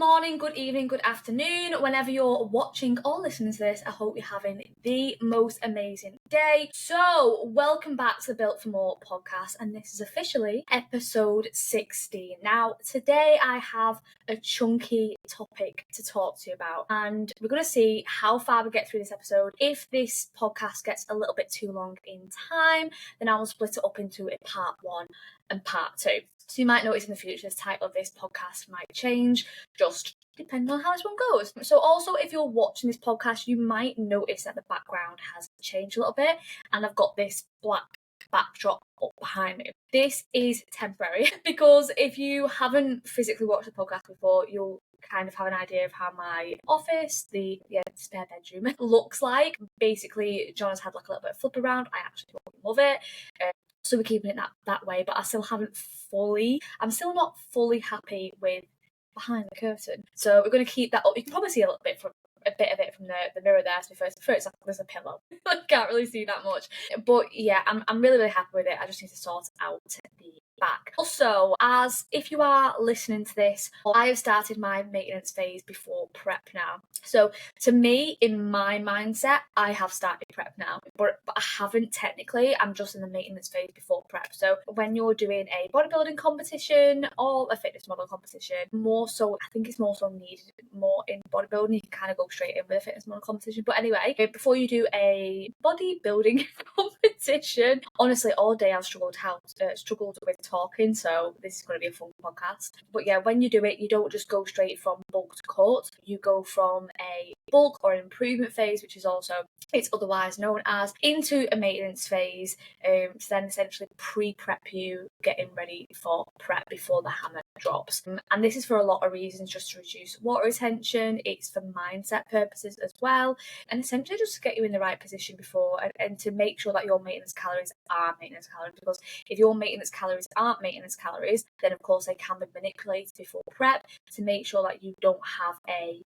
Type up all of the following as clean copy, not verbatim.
morning, good evening, good afternoon, whenever you're watching or listening to this. I hope you're having the most amazing day. So, welcome back to the Built for More podcast, and this is officially episode 16. Now, today I have a chunky topic to talk to you about, and we're going to see how far we get through this episode. If this podcast gets a little bit too long in time, then I will split it up into a part 1 and part 2. So you might notice in the future the title of this podcast might change, just depending on how this one goes. So also, if you're watching this podcast, you might notice that the background has changed a little bit, and I've got this black backdrop up behind me. This is temporary because if you haven't physically watched the podcast before, you'll kind of have an idea of how my office, the spare bedroom, looks like. Basically, John has had like a little bit of flip around. I actually love it. So we're keeping it that way, but I'm still not fully happy with behind the curtain. So we're going to keep that up. You can probably see a bit of it from the mirror there. To be first, there's a pillow. I can't really see that much. But yeah, I'm really, really happy with it. I just need to sort out the back. Also, as if you are listening to this, I have started my maintenance phase before prep now. So to me, in my mindset, I have started prep now, but I haven't technically. I'm just in the maintenance phase before prep. So when you're doing a bodybuilding competition or a fitness model competition, I think it's more so needed more in bodybuilding. You can kind of go straight in with a fitness model competition. But anyway, before you do a bodybuilding competition, honestly, all day I've struggled with talking, so this is going to be a fun podcast. But yeah, when you do it, you don't just go straight from bulk to cut. You go from a bulk or an improvement phase, which is also, it's otherwise known as, into a maintenance phase, to then essentially pre-prep you, getting ready for prep before the hammer drops. And this is for a lot of reasons, just to reduce water retention. It's for mindset purposes as well, and essentially just to get you in the right position before, and to make sure that your maintenance calories are maintenance calories, because if your maintenance calories aren't maintenance calories, then of course they can be manipulated before prep to make sure that you don't have a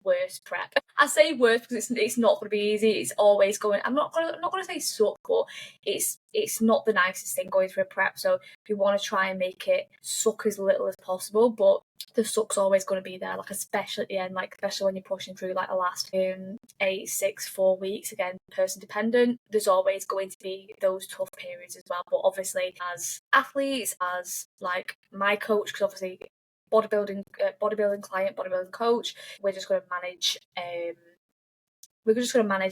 worse prep. I say worse because it's not going to be easy. It's always going. I'm not going to say suck, but it's not the nicest thing going through a prep. So if you want to try and make it suck as little as possible, but the suck's always going to be there, like especially at the end, like especially when you're pushing through like the last 8, 6, 4 weeks. Again, person dependent. There's always going to be those tough periods as well. But obviously, as athletes, as like my coach, because obviously bodybuilding client, bodybuilding coach, we're just going to manage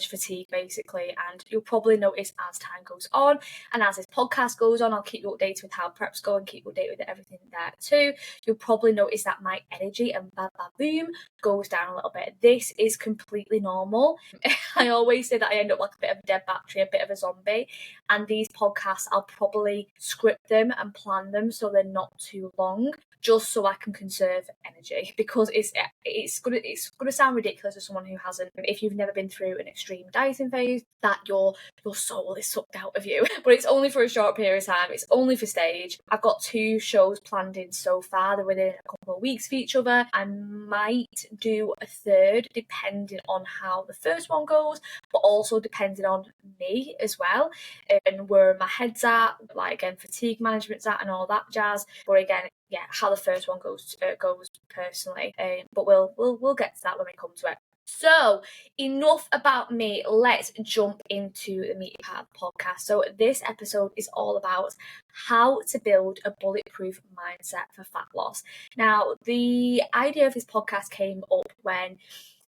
fatigue basically, and you'll probably notice as time goes on and as this podcast goes on, I'll keep you updated with how preps go and keep you updated with everything there too. You'll probably notice that my energy and boom goes down a little bit. This is completely normal. I always say that I end up like a bit of a dead battery, a bit of a zombie, and these podcasts, I'll probably script them and plan them so they're not too long, just so I can conserve energy, because it's gonna sound ridiculous to someone who hasn't. If you've never been through an extreme dieting phase, that your soul is sucked out of you. But it's only for a short period of time. It's only for stage. I've got 2 shows planned in so far. They're within a couple of weeks of each other. I might do a third depending on how the first one goes, but also depending on me as well, and where my head's at, like again fatigue management's at and all that jazz. But again, yeah, how the first one goes personally. But we'll get to that when we come to it. So enough about me. Let's jump into the meaty part of the podcast. So this episode is all about how to build a bulletproof mindset for fat loss. Now, the idea of this podcast came up when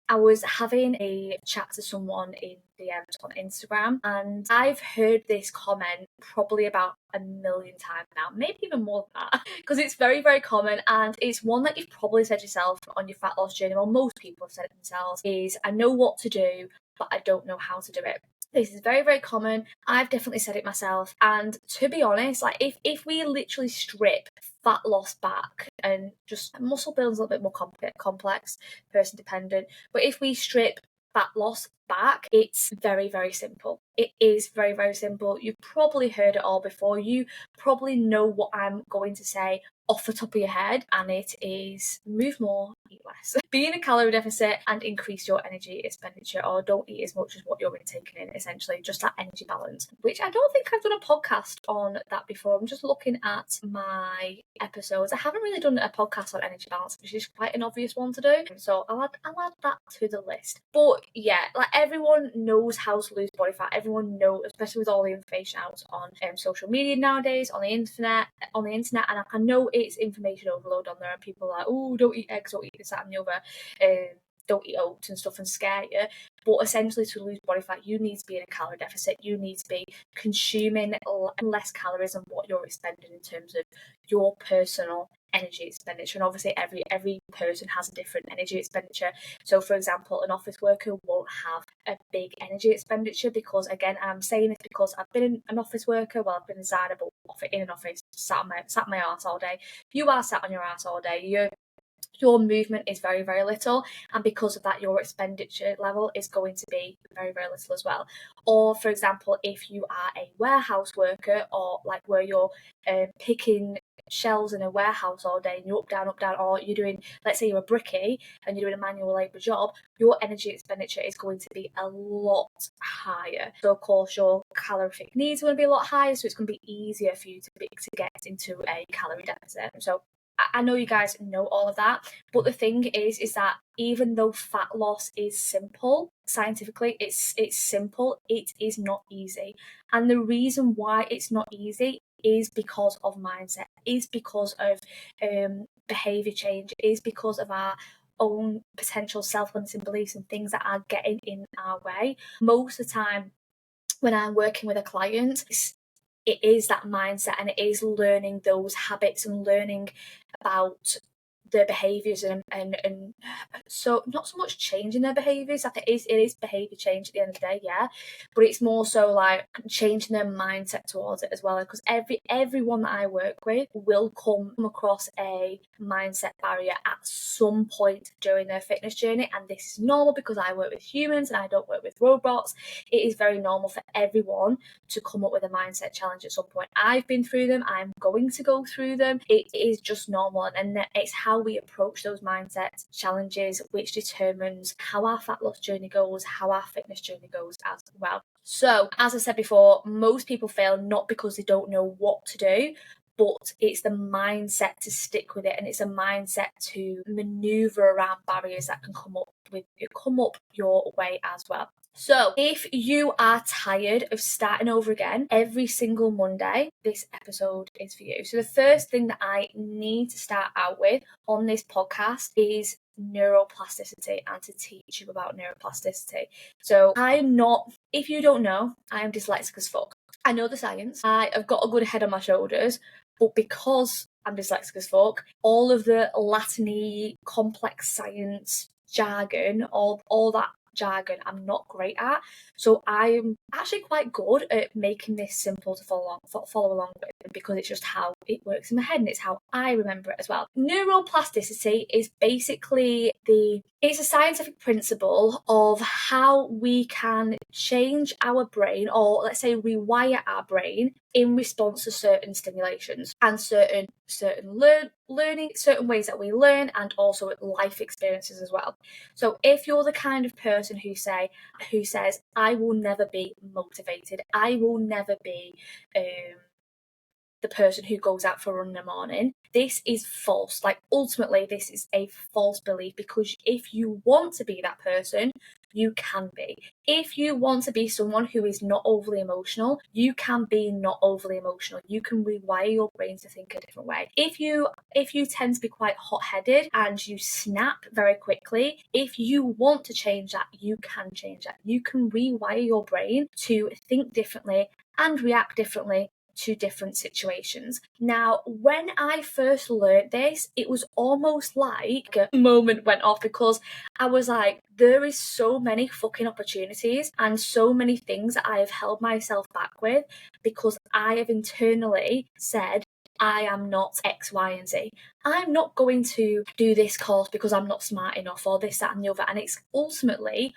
I was having a chat to someone in DMs on Instagram, and I've heard this comment probably about 1 million times now, maybe even more than that, because it's very, very common, and it's one that you've probably said yourself on your fat loss journey, or most people have said it themselves, is I know what to do, but I don't know how to do it. This is very, very common. I've definitely said it myself. And to be honest, like if we literally strip fat loss back, and just muscle building is a little bit more complex, person dependent, but if we strip fat loss back, it's very, very simple. It is very, very simple. You've probably heard it all before. You probably know what I'm going to say off the top of your head, and it is move more, eat less. Be in a calorie deficit and increase your energy expenditure, or don't eat as much as what you're taking in, essentially, just that energy balance, which I don't think I've done a podcast on that before. I'm just looking at my episodes. I haven't really done a podcast on energy balance, which is quite an obvious one to do, so I'll add that to the list. But yeah, like, everyone knows how to lose body fat. Everyone knows, especially with all the information out on social media nowadays, on the internet, and I know it's information overload on there, and people are like, oh, don't eat eggs, don't eat this, that, and the other. Don't eat oats and stuff and scare you. But essentially, to lose body fat, you need to be in a calorie deficit. You need to be consuming less calories than what you're expending in terms of your personal energy expenditure. And obviously, every person has a different energy expenditure. So, for example, an office worker won't have a big energy expenditure because, again, I'm saying this because I've been an office worker. Well, I've been inside in an office, sat on my arse all day. You are sat on your arse all day. Your movement is very, very little, and because of that, your expenditure level is going to be very, very little as well. Or, for example, if you are a warehouse worker, or like where you're picking shelves in a warehouse all day and you're up, down, or you're doing, let's say you're a brickie and you're doing a manual labour job, your energy expenditure is going to be a lot higher. So, of course, your calorific needs are going to be a lot higher, so it's going to be easier for you to get into a calorie deficit. So, I know you guys know all of that, but the thing is that even though fat loss is simple, scientifically, it's simple, it is not easy. And the reason why it's not easy is because of mindset, is because of behaviour change, is because of our own potential self-limiting beliefs and things that are getting in our way. Most of the time, when I'm working with a client, it is that mindset, and it is learning those habits and learning about their behaviours and so not so much changing their behaviours. Like, it is behaviour change at the end of the day, yeah, but it's more so like changing their mindset towards it as well, because everyone that I work with will come across a mindset barrier at some point during their fitness journey, and this is normal because I work with humans and I don't work with robots. It is very normal for everyone to come up with a mindset challenge at some point. I've been through them, I'm going to go through them. It is just normal, and it's how we approach those mindset challenges which determines how our fat loss journey goes, how our fitness journey goes as well. So, as I said before, most people fail not because they don't know what to do, but it's the mindset to stick with it, and it's a mindset to maneuver around barriers that can come up your way as well. So, if you are tired of starting over again every single Monday, this episode is for you. So, the first thing that I need to start out with on this podcast is neuroplasticity, and to teach you about neuroplasticity. So, if you don't know, I am dyslexic as fuck. I know the science. I have got a good head on my shoulders, but because I'm dyslexic as fuck, all of the Latin-y, complex science jargon, all that jargon, I'm not great at. So I'm actually quite good at making this simple to follow along with, because it's just how it works in my head, and it's how I remember it as well. Neuroplasticity is basically it's a scientific principle of how we can change our brain, or let's say rewire our brain in response to certain stimulations and certain learning, certain ways that we learn, and also life experiences as well. So if you're the kind of person who says, I will never be motivated, I will never be the person who goes out for a run in the morning, this is false. Like, ultimately, this is a false belief, because if you want to be that person, you can be. If you want to be someone who is not overly emotional, you can be not overly emotional. You can rewire your brain to think a different way. If you tend to be quite hot-headed and you snap very quickly, if you want to change that, you can change that. You can rewire your brain to think differently and react differently to different situations. Now, when I first learned this, it was almost like a moment went off, because I was like, there is so many fucking opportunities and so many things that I have held myself back with, because I have internally said, I am not X, Y, and Z. I'm not going to do this course because I'm not smart enough, or this, that, and the other. And it's ultimately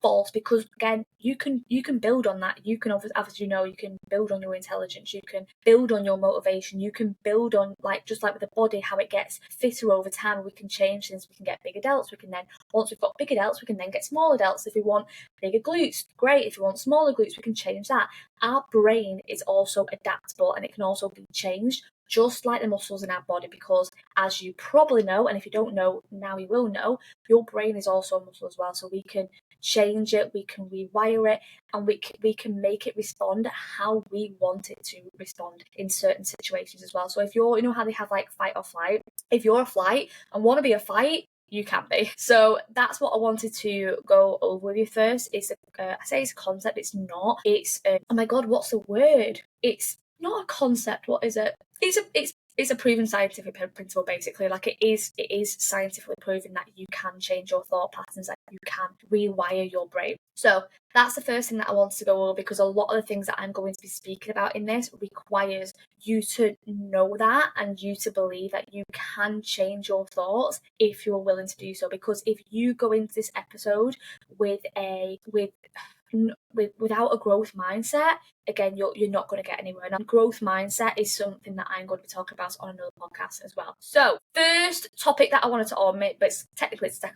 false, because again, you can build on that. You can obviously, you can build on your intelligence, you can build on your motivation, you can build on, like, just like with the body, how it gets fitter over time. We can change things. We can get bigger delts. We can then, once we've got bigger delts, we can then get smaller delts. If we want bigger glutes, great. If we want smaller glutes, we can change that. Our brain is also adaptable, and it can also be changed, just like the muscles in our body, because as you probably know, and if you don't know, now you will know, your brain is also a muscle as well. So we can change it, we can rewire it, and we can make it respond how we want it to respond in certain situations as well. So if you're, how they have like fight or flight, if you're a flight and want to be a fight, you can be. So that's what I wanted to go over with you first. I say it's a concept, it's not. It's oh my god, what's the word? It's not a concept. What is it? It's a proven scientific principle, basically. Like, it is scientifically proven that you can change your thought patterns, that you can rewire your brain. So that's the first thing that I wanted to go over, because a lot of the things that I'm going to be speaking about in this requires you to know that, and you to believe that you can change your thoughts if you're willing to do so. Because if you go into this episode without a growth mindset, again, you're not going to get anywhere. And growth mindset is something that I'm going to be talking about on another podcast as well. So first topic that I wanted to omit, but technically it's the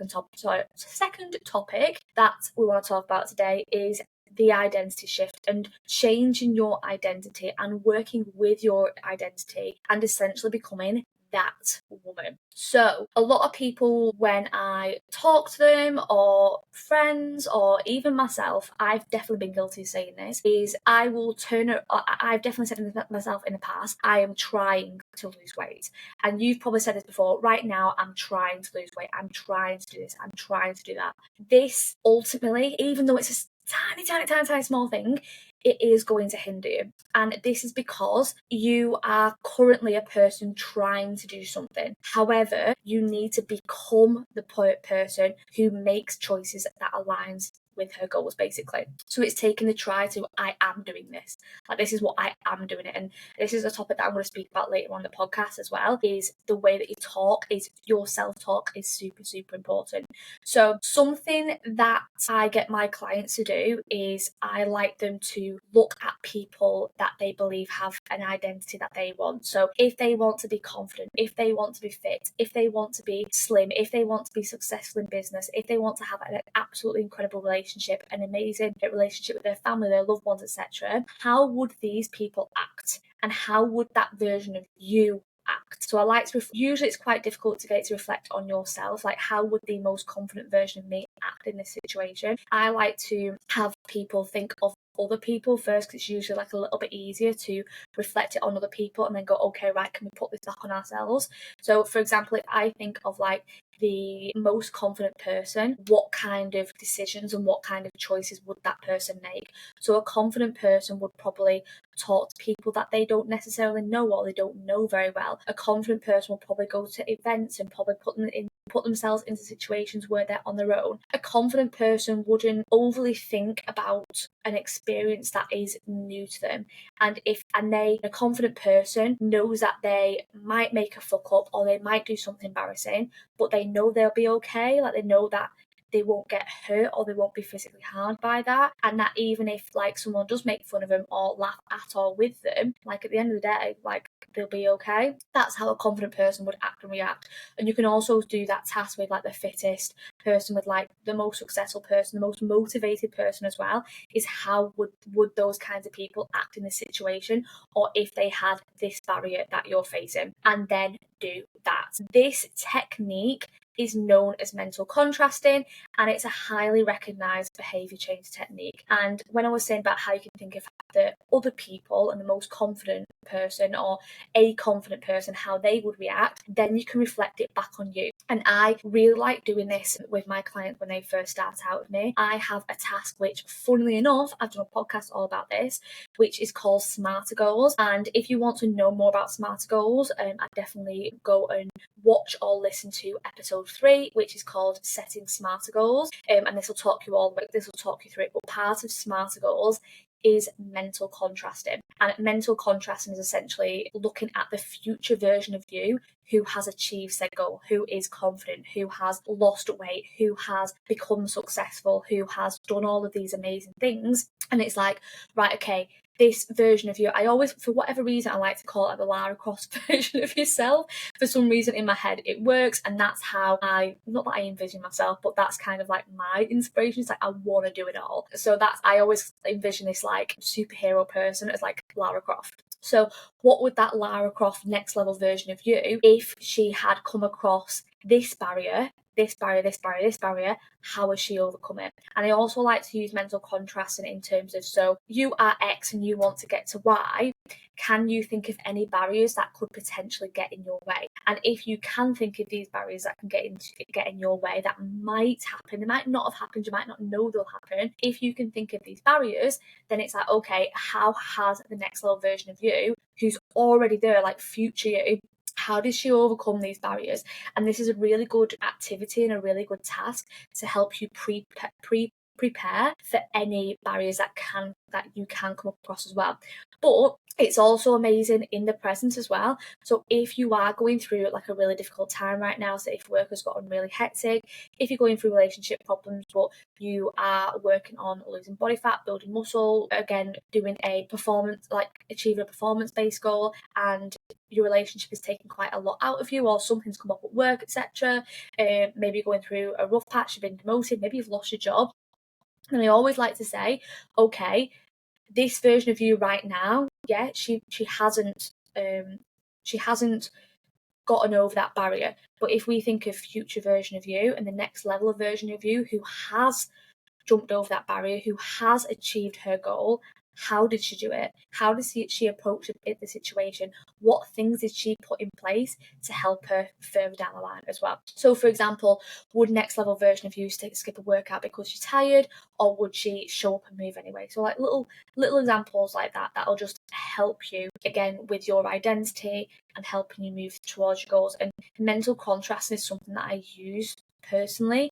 second topic that we want to talk about today, is the identity shift and changing your identity and working with your identity and essentially becoming that woman. So a lot of people, when I talk to them, or friends, or even myself, I've definitely been guilty of saying this, is I've definitely said to myself in the past, I am trying to lose weight. And you've probably said this before. Right now, I'm trying to lose weight. I'm trying to do this. I'm trying to do that. This ultimately, even though it's a tiny small thing, it is going to hinder you. And this is because you are currently a person trying to do something. However, you need to become the person who makes choices that aligns with her goals, basically. So it's taking the try to, I am doing this. Like, this is what I am doing it. And this is a topic that I'm going to speak about later on the podcast as well, is the way that you talk, is your self-talk is super, super important. So something that I get my clients to do is I like them to look at people that they believe have an identity that they want. So if they want to be confident, if they want to be fit, if they want to be slim, if they want to be successful in business, if they want to have an absolutely incredible relationship, an amazing relationship with their family, their loved ones, etc., how would these people act? And how would that version of you act? So I like to usually it's quite difficult to get to reflect on yourself, like, how would the most confident version of me act in this situation? I like to have people think of other people first, because it's usually like a little bit easier to reflect it on other people and then go, okay, right, can we put this back on ourselves? So for example, if I think of like the most confident person, what kind of decisions and what kind of choices would that person make? So a confident person would probably talk to people that they don't necessarily know or they don't know very well. A confident person will probably go to events and probably put themselves into situations where they're on their own. A confident person wouldn't overly think about an experience that is new to them. And a confident person knows that they might make a fuck up or they might do something embarrassing, but they know they'll be okay. Like, they know that they won't get hurt or they won't be physically harmed by that. And that even if like someone does make fun of them or laugh at or with them, like, at the end of the day, like, they'll be okay. That's how a confident person would act and react. And you can also do that task with like the fittest person, with like the most successful person, the most motivated person as well, is how would those kinds of people act in this situation, or if they had this barrier that you're facing, and then do that. This technique is known as mental contrasting, and it's a highly recognized behavior change technique. And when I was saying about how you can think of the other people and the most confident person or a confident person, how they would react, then you can reflect it back on you. And I really like doing this with my clients when they first start out with me. I have a task which, funnily enough, I've done a podcast all about this, which is called Smarter Goals. And if you want to know more about Smarter Goals, I definitely go and watch or listen to episode 3, which is called Setting Smarter Goals. And this will talk you through it. But part of Smarter Goals is mental contrasting. And mental contrasting is essentially looking at the future version of you who has achieved said goal, who is confident, who has lost weight, who has become successful, who has done all of these amazing things. And it's like, right, okay, this version of you, I always, for whatever reason, I like to call it the Lara Croft version of yourself. For some reason in my head it works, and that's how not that I envision myself, but that's kind of like my inspiration. It's like I want to do it all. So I always envision this like superhero person as like Lara Croft. So what would that Lara Croft next level version of you, if she had come across this barrier, this barrier, this barrier, this barrier, how has she overcome it? And I also like to use mental contrasting in terms of, so you are X and you want to get to Y. Can you think of any barriers that could potentially get in your way? And if you can think of these barriers that can get in your way, that might happen. They might not have happened. You might not know they'll happen. If you can think of these barriers, then it's like, okay, how has the next level version of you, who's already there, like future you, how does she overcome these barriers? And this is a really good activity and a really good task to help you prepare for any barriers that you can come across as well. But it's also amazing in the present as well. So if you are going through like a really difficult time right now, so if work has gotten really hectic, if you're going through relationship problems, but you are working on losing body fat, building muscle, again, doing a performance, like achieving a performance-based goal, and your relationship is taking quite a lot out of you, or something's come up at work, etc. Maybe you're going through a rough patch, you've been demoted, maybe you've lost your job. And I always like to say, okay, this version of you right now, yeah, she hasn't gotten over that barrier. But if we think of future version of you and the next level of version of you who has jumped over that barrier, who has achieved her goal, how did she do it? How did she approach the situation? What things did she put in place to help her further down the line as well? So, for example, would next level version of you skip a workout because she's tired, or would she show up and move anyway? So, like little examples like that, that'll just help you again with your identity and helping you move towards your goals. And mental contrast is something that I use personally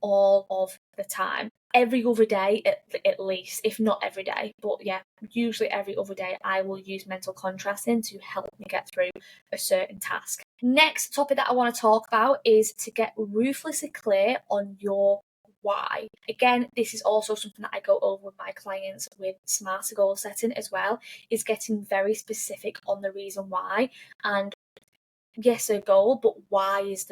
all of the time. Every other day at least, if not every day, but yeah, usually every other day I will use mental contrasting to help me get through a certain task. Next topic that I want to talk about is to get ruthlessly clear on your why. Again, this is also something that I go over with my clients with smarter goal setting as well, is getting very specific on the reason why. And yes, a goal, but why is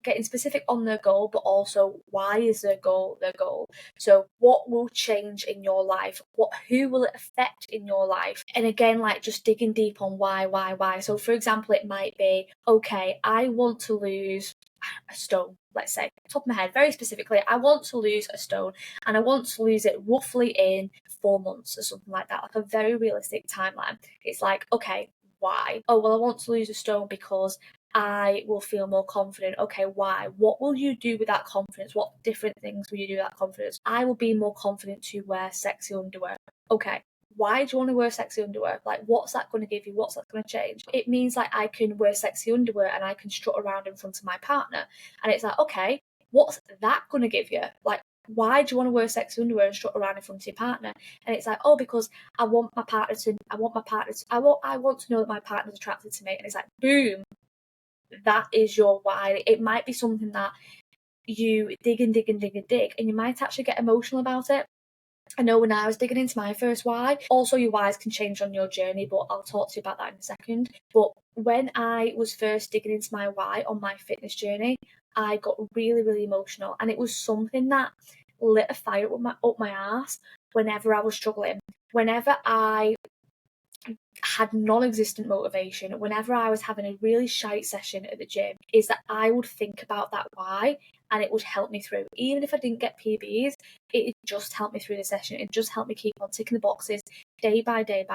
getting specific on their goal, but also why is their goal their goal? So what will change in your life? Who will it affect in your life? And again, like just digging deep on why. So for example, it might be, okay, I want to lose a stone, let's say, top of my head, very specifically, I want to lose a stone, and I want to lose it roughly in 4 months or something like that, like a very realistic timeline. It's like, okay, why? Oh, well, I want to lose a stone because I will feel more confident. Okay, why? What will you do with that confidence? What different things will you do with that confidence? I will be more confident to wear sexy underwear. Okay, why do you want to wear sexy underwear? Like, what's that going to give you? What's that going to change? It means like I can wear sexy underwear and I can strut around in front of my partner. And it's like, okay, what's that going to give you? Like, why do you want to wear sexy underwear and strut around in front of your partner? And it's like, oh, because I want to know that my partner's attracted to me. And it's like, boom, that is your why. It might be something that you dig and you might actually get emotional about it. I know when I was digging into my first why, also your whys can change on your journey, but I'll talk to you about that in a second. But when I was first digging into my why on my fitness journey, I got really emotional, and it was something that lit a fire up my arse whenever I was struggling, whenever I had non-existent motivation, whenever I was having a really shite session at the gym, is that I would think about that why, and it would help me through. Even if I didn't get PBs, it just helped me through the session. It just helped me keep on ticking the boxes day by day.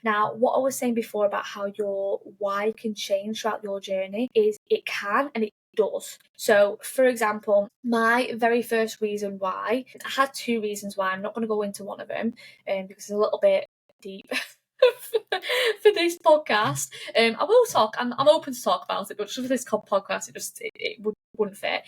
Now, what I was saying before about how your why can change throughout your journey is it can, and it does. So, for example, my very first reason why, I had 2 reasons why. I'm not going to go into one of them because it's a little bit deep for this podcast. I will talk. I'm open to talk about it, but just for this podcast, it would wouldn't fit.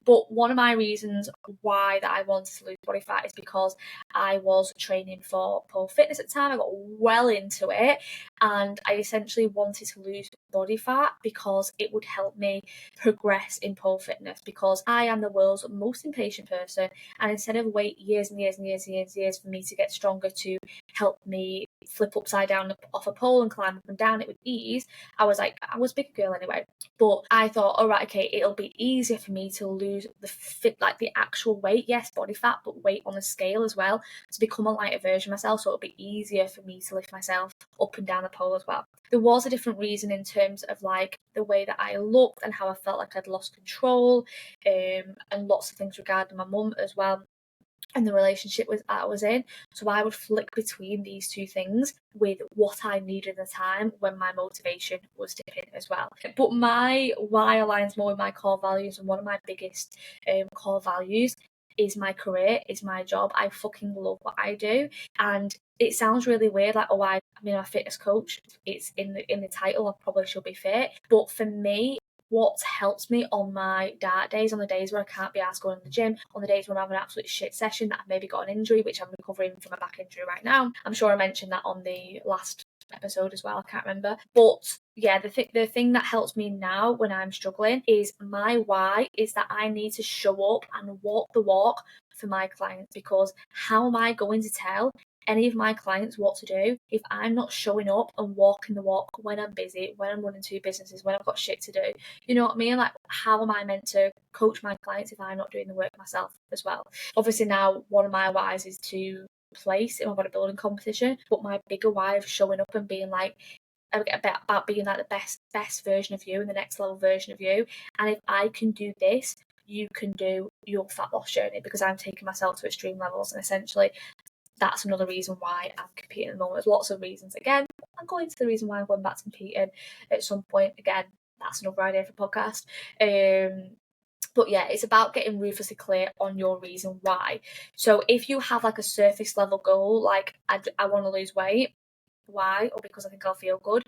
But one of my reasons why that I wanted to lose body fat is because I was training for pole fitness at the time. I got well into it, and I essentially wanted to lose body fat because it would help me progress in pole fitness, because I am the world's most impatient person, and instead of wait years and years and years and years and years for me to get stronger to help me flip upside down off a pole and climb up and down it with ease, I was a big girl anyway, but I thought, all right, okay, it'll be easier for me to lose the actual weight, yes, body fat, but weight on the scale as well, to become a lighter version of myself, so it'll be easier for me to lift myself up and down the pole as well. There was a different reason in terms of like the way that I looked and how I felt like I'd lost control, and lots of things regarding my mum as well, and the relationship I was in. So I would flick between these two things with what I needed at the time when my motivation was dipping as well. But my why aligns more with my core values, and one of my biggest core values is my career, is my job. I fucking love what I do, and it sounds really weird, like, oh, I'm a fitness coach. It's in the title. I probably should be fit, but for me, what helps me on my dark days, on the days where I can't be asked going to the gym, on the days when I'm having an absolute shit session, that I've maybe got an injury, which I'm recovering from a back injury right now. I'm sure I mentioned that on the last episode as well, I can't remember. But yeah, the thing that helps me now when I'm struggling is my why is that I need to show up and walk the walk for my clients, because how am I going to tell any of my clients what to do if I'm not showing up and walking the walk when I'm busy, when I'm running two businesses, when I've got shit to do? You know what I mean? Like, how am I meant to coach my clients if I'm not doing the work myself as well? Obviously now one of my whys is to place in my bodybuilding competition, but my bigger why of showing up and being like, about being like the best version of you and the next level version of you. And if I can do this, you can do your fat loss journey, because I'm taking myself to extreme levels. And essentially that's another reason why I'm competing at the moment. There's lots of reasons. Again, I'm going to the reason why I'm going back to competing at some point. Again, that's another idea for a podcast. But yeah, it's about getting ruthlessly clear on your reason why. So if you have like a surface level goal, like I want to lose weight, why? Or because I think I'll feel good.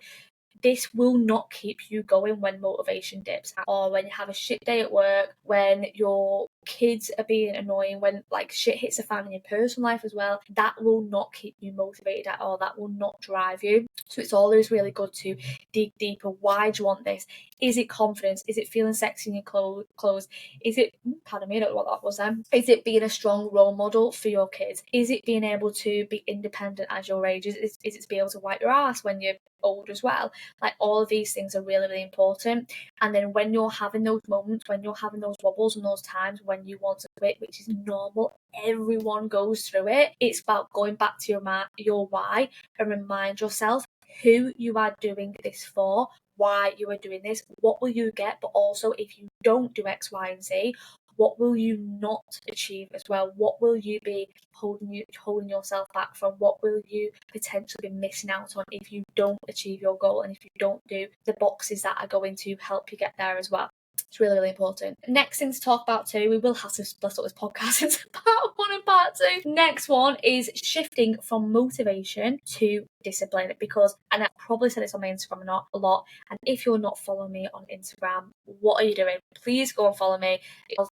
This will not keep you going when motivation dips, or when you have a shit day at work, when your kids are being annoying, when like shit hits the fan in your personal life as well. That will not keep you motivated at all. That will not drive you. So it's always really good to dig deeper. Why do you want this? Is it confidence? Is it feeling sexy in your clothes? Is it, pardon me, I don't know what that was then. Is it being a strong role model for your kids? Is it being able to be independent as your age? Is it to be able to wipe your ass when you're old as well? Like, all of these things are really, really important. And then when you're having those moments, when you're having those wobbles and those times when you want to quit, which is normal, everyone goes through it, it's about going back to your why and remind yourself who you are doing this for, why you are doing this, what will you get, but also if you don't do X, Y, and Z, what will you not achieve as well? What will you be holding yourself back from? What will you potentially be missing out on if you don't achieve your goal, and if you don't do the boxes that are going to help you get there as well? It's really, really important. Next thing to talk about too, we will have to split up this podcast into part 1 and part 2. Next one is shifting from motivation to discipline, because, and I probably said this on my Instagram a lot, and if you're not following me on Instagram, what are you doing? Please go and follow me.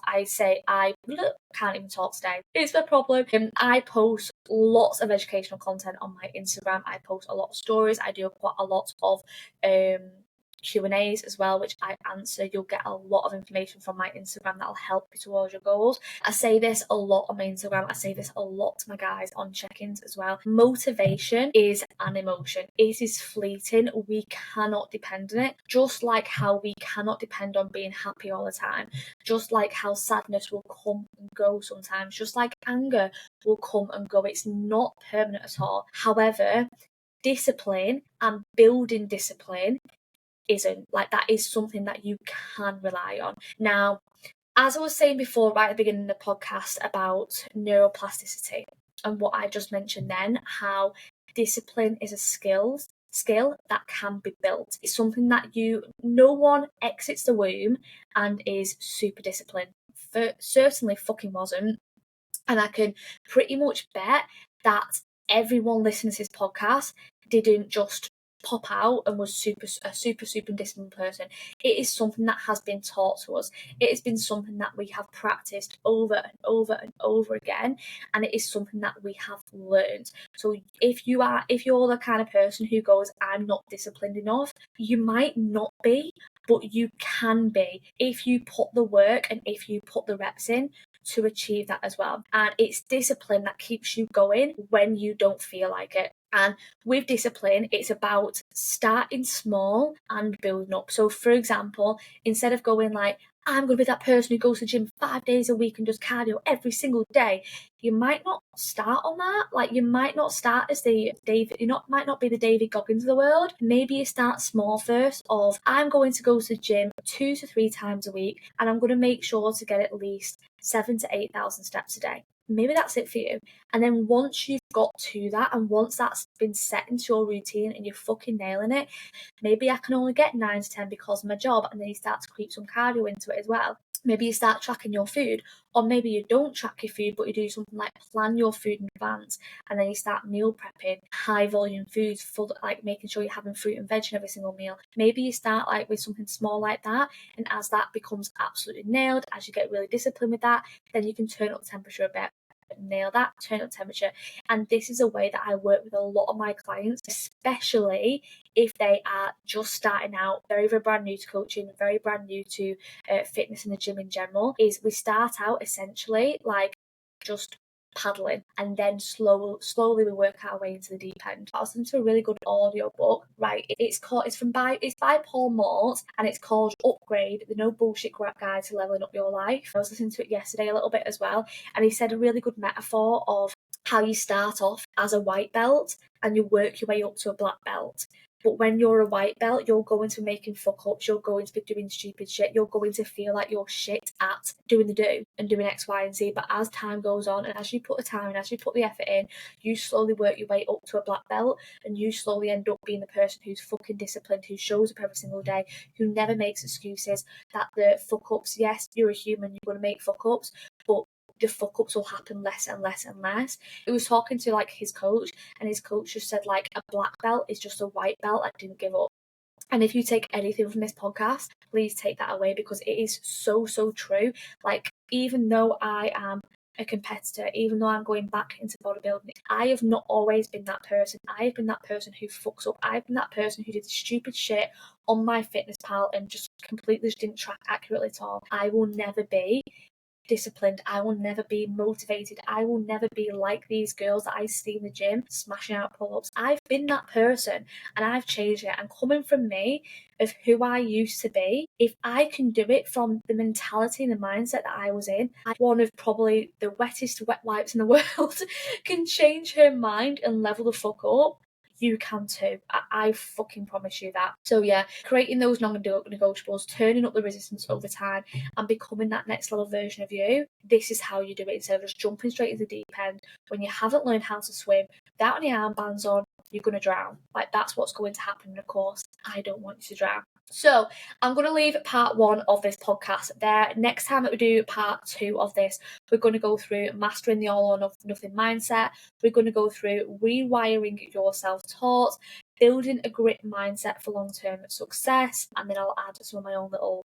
I can't even talk today. It's a problem. I post lots of educational content on my Instagram. I post a lot of stories. I do quite a lot of Q&As as well, which I answer. You'll get a lot of information from my Instagram that'll help you towards your goals. I say this a lot on my Instagram. I say this a lot to my guys on check-ins as well. Motivation is an emotion. It is fleeting. We cannot depend on it. Just like how we cannot depend on being happy all the time. Just like how sadness will come and go sometimes. Just like anger will come and go. It's not permanent at all. However, discipline and building discipline isn't. Like, that is something that you can rely on. Now, as I was saying before, right at the beginning of the podcast about neuroplasticity and what I just mentioned then, how discipline is a skill that can be built. It's something that no one exits the womb and is super disciplined. Certainly fucking wasn't. And I can pretty much bet that everyone listening to this podcast didn't just pop out and was a super disciplined person. It is something that has been taught to us. It has been something that we have practiced over and over and over again, and it is something that we have learned. So if you're the kind of person who goes, I'm not disciplined enough, you might not be, but you can be if you put the work and if you put the reps in to achieve that as well. And it's discipline that keeps you going when you don't feel like it. And with discipline, it's about starting small and building up. So for example, instead of going like, I'm going to be that person who goes to the gym 5 days a week and does cardio every single day, you might not start on that. Like, you might not start as might not be the David Goggins of the world. Maybe you start small first of, I'm going to go to the gym 2 to 3 times a week, and I'm going to make sure to get at least 7,000 to 8,000 steps a day. Maybe that's it for you. And then once you've got to that, and once that's been set into your routine and you're fucking nailing it, maybe I can only get 9 to 10 because of my job, and then you start to creep some cardio into it as well. Maybe you start tracking your food, or maybe you don't track your food, but you do something like plan your food in advance, and then you start meal prepping high volume foods, like making sure you're having fruit and veg in every single meal. Maybe you start like with something small like that, and as that becomes absolutely nailed, as you get really disciplined with that, then you can turn up the temperature a bit. Nail that, turn up temperature. And this is a way that I work with a lot of my clients, especially if they are just starting out, very brand new to coaching, very brand new to fitness and the gym in general. Is we start out essentially like just paddling, and then slowly we work our way into the deep end. I was listening to a really good audio book, right? It's by Paul Mort, and it's called Upgrade, the no bullshit guide to leveling up your life. I was listening to it yesterday a little bit as well, and he said a really good metaphor of how you start off as a white belt and you work your way up to a black belt. But when you're a white belt, you're going to be making fuck-ups, you're going to be doing stupid shit, you're going to feel like you're shit at doing the do and doing X, Y, and Z. But as time goes on, and as you put the time in, as you put the effort in, you slowly work your way up to a black belt, and you slowly end up being the person who's fucking disciplined, who shows up every single day, who never makes excuses, that the fuck-ups, yes, you're a human, you're going to make fuck-ups, but the fuck-ups will happen less and less and less. He was talking to like his coach, and his coach just said like a black belt is just a white belt that didn't give up. And if you take anything from this podcast, please take that away, because it is so true. Like, even though I am a competitor, even though I'm going back into bodybuilding, I have not always been that person. I have been that person who fucks up. I've been that person who did stupid shit on my fitness pal and just completely didn't track accurately at all. I will never be disciplined. I will never be motivated. I will never be like these girls that I see in the gym smashing out pull-ups. I've been that person, and I've changed it. And coming from me, of who I used to be, if I can do it from the mentality and the mindset that I was in, one of probably the wettest wet wipes in the world can change her mind and level the fuck up, you can too. I fucking promise you that. So yeah, creating those non-negotiables, turning up the resistance over time, and becoming that next level version of you. This is how you do it, instead of just jumping straight into the deep end. When you haven't learned how to swim, without any armbands on, you're going to drown. Like, that's what's going to happen. And of course, I don't want you to drown. So I'm going to leave part 1 of this podcast there. Next time that we do part 2 of this, we're going to go through mastering the all or nothing mindset. We're going to go through rewiring your self-taught, building a grit mindset for long-term success, and then I'll add some of my own little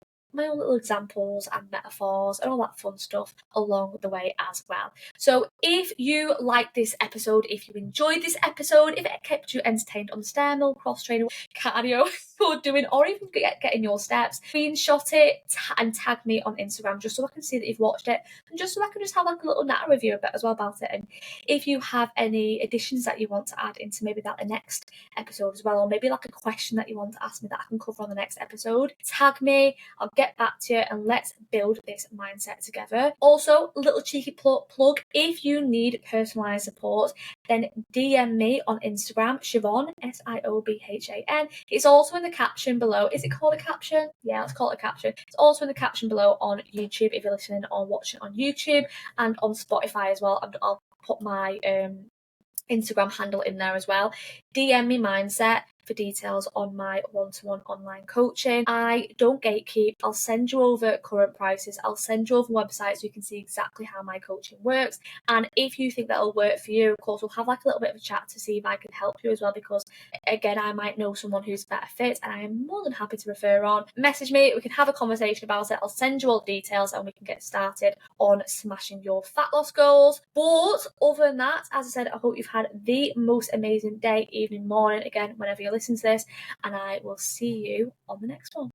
examples and metaphors and all that fun stuff along the way as well. So if you like this episode, if you enjoyed this episode, if it kept you entertained on the stair mill, cross training, cardio you're doing, or even getting your steps, screenshot it and tag me on Instagram, just so I can see that you've watched it, and just so I can just have like a little natter review a bit as well about it. And if you have any additions that you want to add into maybe the next episode as well, or maybe like a question that you want to ask me that I can cover on the next episode, tag me, I'll get back to you, and let's build this mindset together. Also, a little cheeky plug, if you need personalised support, then DM me on Instagram, Siobhan, Siobhan. It's also in the caption below. Is it called a caption? Yeah, let's call it a caption. It's also in the caption below on YouTube if you're listening or watching on YouTube, and on Spotify as well. I'll put my Instagram handle in there as well. DM me mindset. for details on my one-to-one online coaching. I don't gatekeep. I'll send you over current prices. I'll send you over websites so you can see exactly how my coaching works. And if you think that'll work for you, of course, we'll have like a little bit of a chat to see if I can help you as well, because again, I might know someone who's better fit and I am more than happy to refer on. Message me, we can have a conversation about it. I'll send you all the details and we can get started on smashing your fat loss goals. But other than that, as I said, I hope you've had the most amazing day, evening, morning, again, whenever you listen to this, and I will see you on the next one.